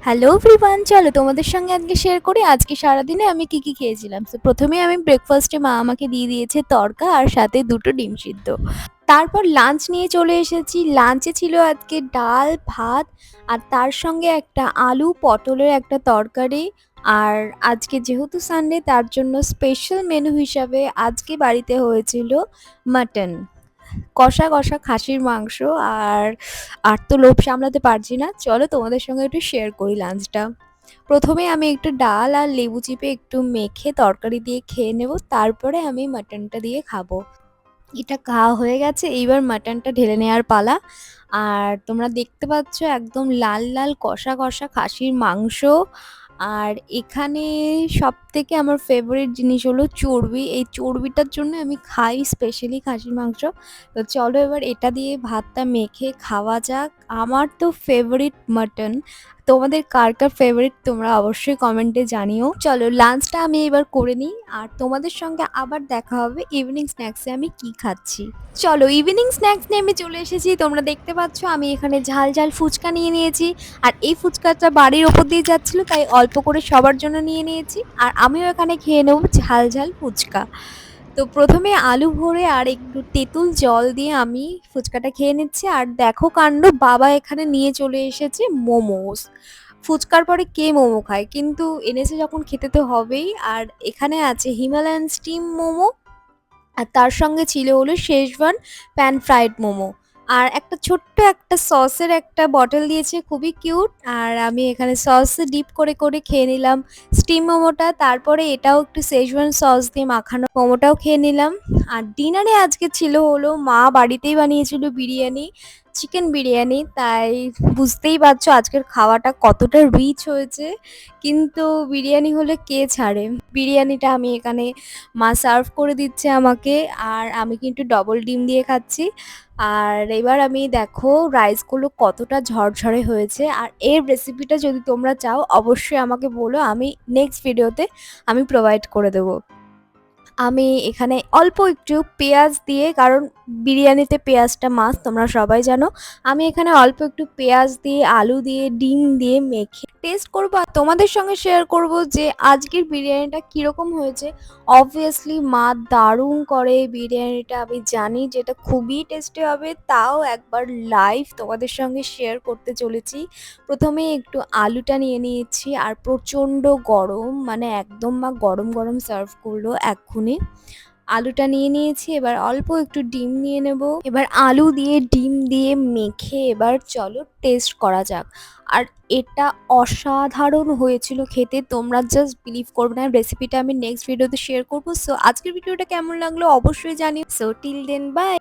Hello everyone, চলো তোমাদের সঙ্গে আজকে শেয়ার করি আজকে সারাদিনে আমি কি কি খেয়েছিলাম। তো প্রথমে আমি ব্রেকফাস্টে মা আমাকে দিয়ে দিয়েছে তড়কা আর সাথে দুটো ডিম সিদ্ধ। তারপর লাঞ্চ নিয়ে চলে এসেছি। লাঞ্চে ছিল আজকে ডাল ভাত আর তার সঙ্গে একটা আলু পটলের একটা তরকারি। আর আজকে যেহেতু সানডে তার জন্য স্পেশাল মেনু হিসাবে আজকে বাড়িতে হয়েছিল মাটন, কষা কষা খাসির মাংস। আর আর তো লোভ সামলাতে পারছি না, চলো তোমাদের সঙ্গে একটু শেয়ার করি লাঞ্চটা। প্রথমে আমি একটু ডাল আর লেবু চিপে একটু মেখে তরকারি দিয়ে খেয়ে নেব, তারপরে আমি মাটনটা দিয়ে খাবো। এটা খাওয়া হয়ে গেছে, এইবার মাটনটা ঢেলে নেওয়ার পালা। আর তোমরা দেখতে পাচ্ছ একদম লাল লাল কষা কষা খাসির মাংস। আর এখানে সব থেকে আমার ফেভারিট জিনিস হলো চর্বি। এই চর্বিটার জন্য আমি খাই স্পেশালি খাসির মাংস। তো চলো এবার এটা দিয়ে ভাতটা মেখে খাওয়া যাক। আমার তো ফেভারিট মাটন। তোমাদের কার কার ফেভারিট তোমরা অবশ্যই কমেন্টে জানিও। চলো লাঞ্চটা আমি এবার করে নিই, আর তোমাদের সঙ্গে আবার দেখা হবে ইভিনিং স্ন্যাক্সে আমি কি খাচ্ছি। চলো ইভিনিং স্ন্যাক্স নিয়ে আমি চলে এসেছি। তোমরা দেখতে পাচ্ছ আমি এখানে ঝাল ঝাল ফুচকা নিয়ে নিয়েছি। আর এই ফুচকাটা বাড়ির ওপর দিয়ে যাচ্ছিল তাই অল্প করে সবার জন্য নিয়ে নিয়েছি, আর আমিও এখানে খেয়ে নেবো ঝাল ঝাল ফুচকা। তো প্রথমে আলু ভরে আর একটু তেঁতুল জল দিয়ে আমি ফুচকাটা খেয়ে নিচ্ছি। আর দেখো কাণ্ড, বাবা এখানে নিয়ে চলে এসেছে মোমোস। ফুচকার পরে কে মোমো খায়, কিন্তু এনেছে যখন খেতে তো হবেই। আর এখানে আছে হিমালয়ান স্টিম মোমো, আর তার সঙ্গে ছিল হলো শেজওয়ান প্যান ফ্রাইড মোমো। আর একটা ছোট্ট একটা সসের একটা বটল দিয়েছে, খুবই কিউট। আর আমি এখানে সসে ডিপ করে করে খেয়ে নিলাম স্টিম মোমোটা। তারপরে এটাও একটু শেজওয়ান সস দিয়ে মাখানো মোমোটাও খেয়ে নিলাম। আর ডিনারে আজকে ছিল হলো মা বাড়িতেই বানিয়েছিল বিরিয়ানি, চিকেন বিরিয়ানি। তাই বুঝতেই পারছো আজকের খাওয়াটা কতটা রিচ হয়েছে। কিন্তু বিরিয়ানি হলে কে ছাড়ে। বিরিয়ানিটা আমি এখানে মা সার্ভ করে দিচ্ছে আমাকে, আর আমি কিন্তু ডবল ডিম দিয়ে খাচ্ছি। আর এবার আমি দেখো রাইসগুলো কতটা ঝরঝরে হয়েছে। আর এর রেসিপিটা যদি তোমরা চাও অবশ্যই আমাকে বলো, আমি নেক্সট ভিডিওতে আমি প্রোভাইড করে দেবো। আমি এখানে অল্প একটু পেঁয়াজ দিয়ে, কারণ বিরিয়ানিতে পেঁয়াজটা মাস্ট তোমরা সবাই জানো। আমি এখানে অল্প একটু পেঁয়াজ দিয়ে আলু দিয়ে ডিম দিয়ে মেখে টেস্ট করবো আর তোমাদের সঙ্গে শেয়ার করব যে আজকের বিরিয়ানিটা কীরকম হয়েছে। অবভিয়াসলি মা দারুণ করে বিরিয়ানিটা, আমি জানি যেটা খুবই টেস্টি হবে। তাও একবার লাইভ তোমাদের সঙ্গে শেয়ার করতে চলেছি। প্রথমে একটু আলুটা নিয়ে নিয়েছি, আর প্রচণ্ড গরম, মানে একদম মা গরম গরম সার্ভ করলো এক্ষুনি। আলুটা নিয়ে নিয়েছি, এবার অল্প একটু ডিম নিয়ে নেব। এবার আলু দিয়ে ডিম দিয়ে মেখে এবার চলো টেস্ট করা যাক। আর এটা অসাধারণ হয়েছিল খেতে, তোমরা জাস্ট বিলিভ করবে না। রেসিপিটা আমি নেক্সট ভিডিওতে শেয়ার করবো। সো আজকের ভিডিওটা কেমন লাগলো অবশ্যই জানিও। So till then by.